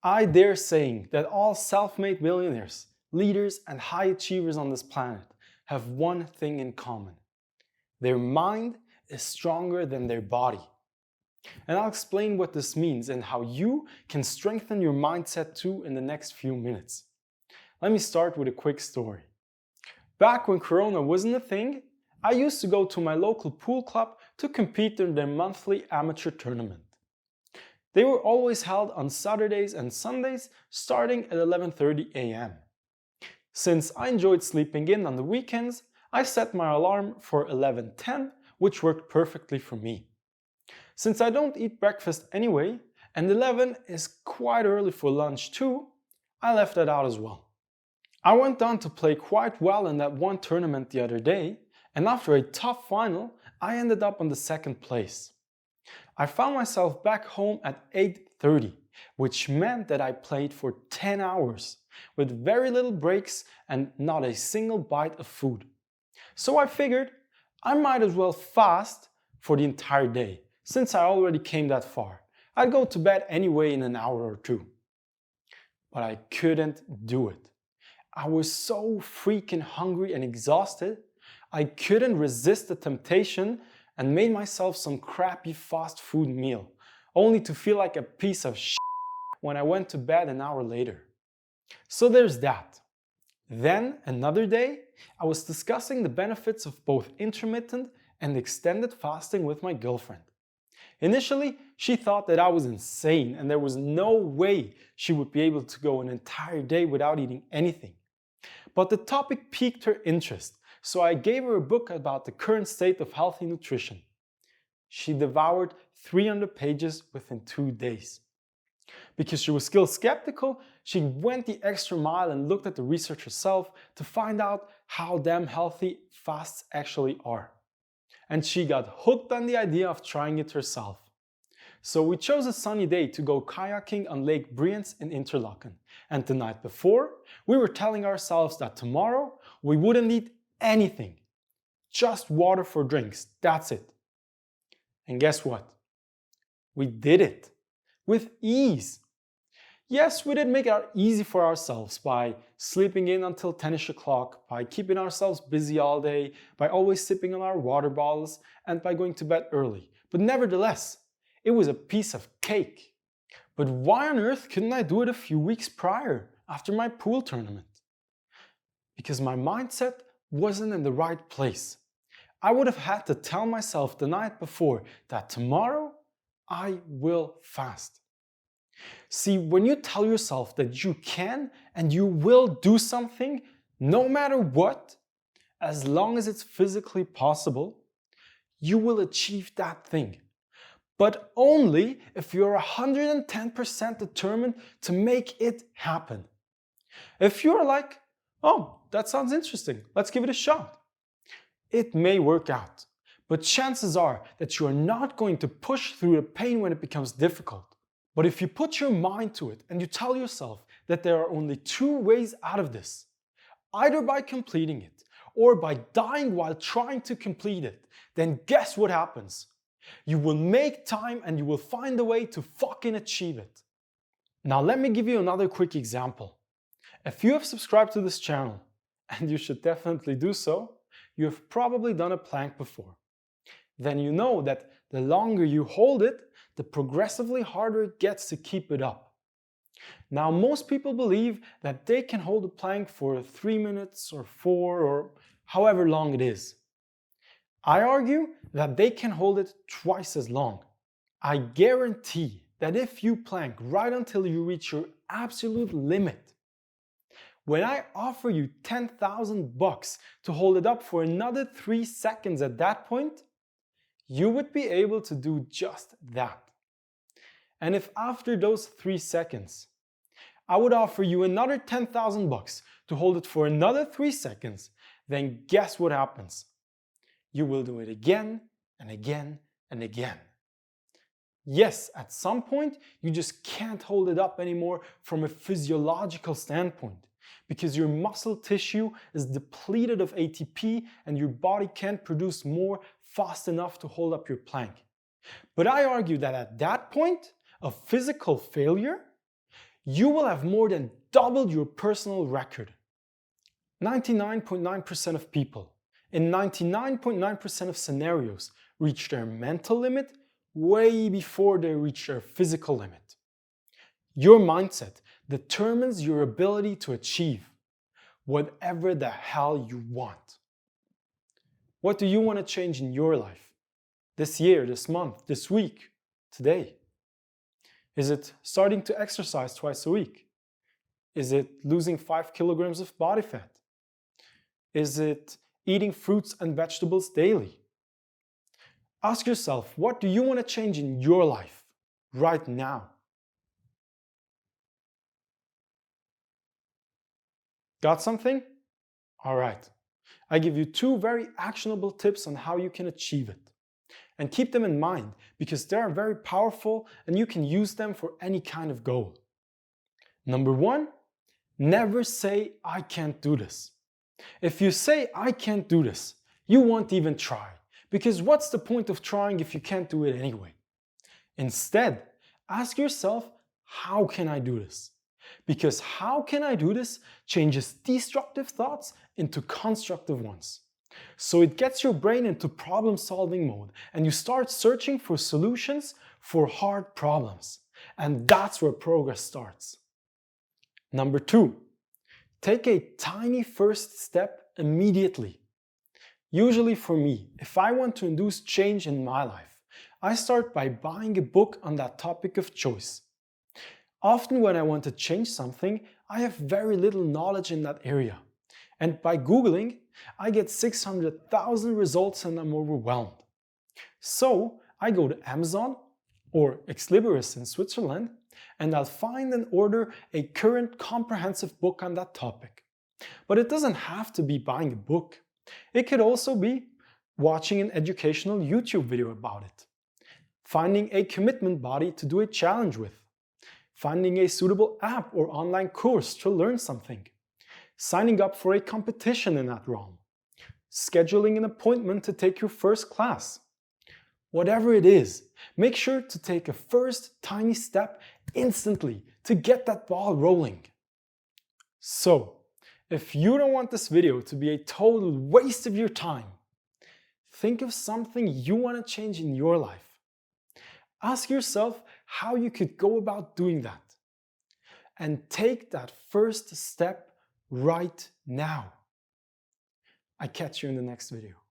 I dare saying that all self-made millionaires, leaders, and high achievers on this planet have one thing in common. Their mind is stronger than their body. And I'll explain what this means and how you can strengthen your mindset too in the next few minutes. Let me start with a quick story. Back when Corona wasn't a thing, I used to go to my local pool club to compete in their monthly amateur tournament. They were always held on Saturdays and Sundays starting at 11:30 a.m. Since I enjoyed sleeping in on the weekends, I set my alarm for 11:10, which worked perfectly for me. Since I don't eat breakfast anyway, and 11 is quite early for lunch too, I left that out as well. I went on to play quite well in that one tournament the other day, and after a tough final, I ended up on the second place. I found myself back home at 8:30, which meant that I played for 10 hours, with very little breaks and not a single bite of food. So I figured I might as well fast for the entire day, since I already came that far. I'd go to bed anyway in an hour or two. But I couldn't do it. I was so freaking hungry and exhausted, I couldn't resist the temptation and made myself some crappy fast food meal, only to feel like a piece of shit when I went to bed an hour later. So there's that. Then, another day, I was discussing the benefits of both intermittent and extended fasting with my girlfriend. Initially, she thought that I was insane and there was no way she would be able to go an entire day without eating anything. But the topic piqued her interest, so I gave her a book about the current state of healthy nutrition. She devoured 300 pages within 2 days. Because she was still skeptical, she went the extra mile and looked at the research herself to find out how damn healthy fasts actually are. And she got hooked on the idea of trying it herself. So we chose a sunny day to go kayaking on Lake Brienz in Interlaken. And the night before, we were telling ourselves that tomorrow we wouldn't eat anything. Just water for drinks, that's it. And guess what? We did it. With ease. Yes, we did make it easy for ourselves by sleeping in until 10ish o'clock, by keeping ourselves busy all day, by always sipping on our water bottles, and by going to bed early. But nevertheless, it was a piece of cake. But why on earth couldn't I do it a few weeks prior, after my pool tournament? Because my mindset wasn't in the right place. I would have had to tell myself the night before that tomorrow I will fast. See, when you tell yourself that you can and you will do something, no matter what, as long as it's physically possible, you will achieve that thing. But only if you're 110% determined to make it happen. If you're like, oh, that sounds interesting, let's give it a shot. It may work out, but chances are that you are not going to push through the pain when it becomes difficult. But if you put your mind to it and you tell yourself that there are only 2 ways out of this, either by completing it or by dying while trying to complete it, then guess what happens? You will make time and you will find a way to fucking achieve it. Now let me give you another quick example. If you have subscribed to this channel, and you should definitely do so, you have probably done a plank before. Then you know that the longer you hold it, the progressively harder it gets to keep it up. Now, most people believe that they can hold a plank for 3 minutes or 4 or however long it is. I argue that they can hold it twice as long. I guarantee that if you plank right until you reach your absolute limit, when I offer you $10,000 to hold it up for another 3 seconds at that point, you would be able to do just that. And if after those 3 seconds, I would offer you another $10,000 to hold it for another 3 seconds, then guess what happens? You will do it again and again and again. Yes, at some point, you just can't hold it up anymore from a physiological standpoint, because your muscle tissue is depleted of ATP and your body can't produce more fast enough to hold up your plank. But I argue that at that point of physical failure, you will have more than doubled your personal record. 99.9% of people in 99.9% of scenarios reach their mental limit way before they reach their physical limit. Your mindset determines your ability to achieve whatever the hell you want. What do you want to change in your life? This year, this month, this week, today? Is it starting to exercise twice a week? Is it losing 5 kilograms of body fat? Is it eating fruits and vegetables daily? Ask yourself, what do you want to change in your life right now? Got something? All right. I give you 2 very actionable tips on how you can achieve it. And keep them in mind because they are very powerful and you can use them for any kind of goal. Number 1, never say, I can't do this. If you say, I can't do this, you won't even try. Because what's the point of trying if you can't do it anyway? Instead, ask yourself, how can I do this? Because how can I do this changes destructive thoughts into constructive ones. So it gets your brain into problem-solving mode and you start searching for solutions for hard problems. And that's where progress starts. Number 2, take a tiny first step immediately. Usually for me, if I want to induce change in my life, I start by buying a book on that topic of choice. Often when I want to change something, I have very little knowledge in that area. And by Googling, I get 600,000 results and I'm overwhelmed. So I go to Amazon or Exlibris in Switzerland and I'll find and order a current comprehensive book on that topic. But it doesn't have to be buying a book. It could also be watching an educational YouTube video about it, finding a commitment body to do a challenge with, finding a suitable app or online course to learn something, signing up for a competition in that realm, scheduling an appointment to take your first class. Whatever it is, make sure to take a first tiny step instantly to get that ball rolling. So, if you don't want this video to be a total waste of your time, think of something you want to change in your life. Ask yourself how you could go about doing that. And take that first step right now. I catch you in the next video.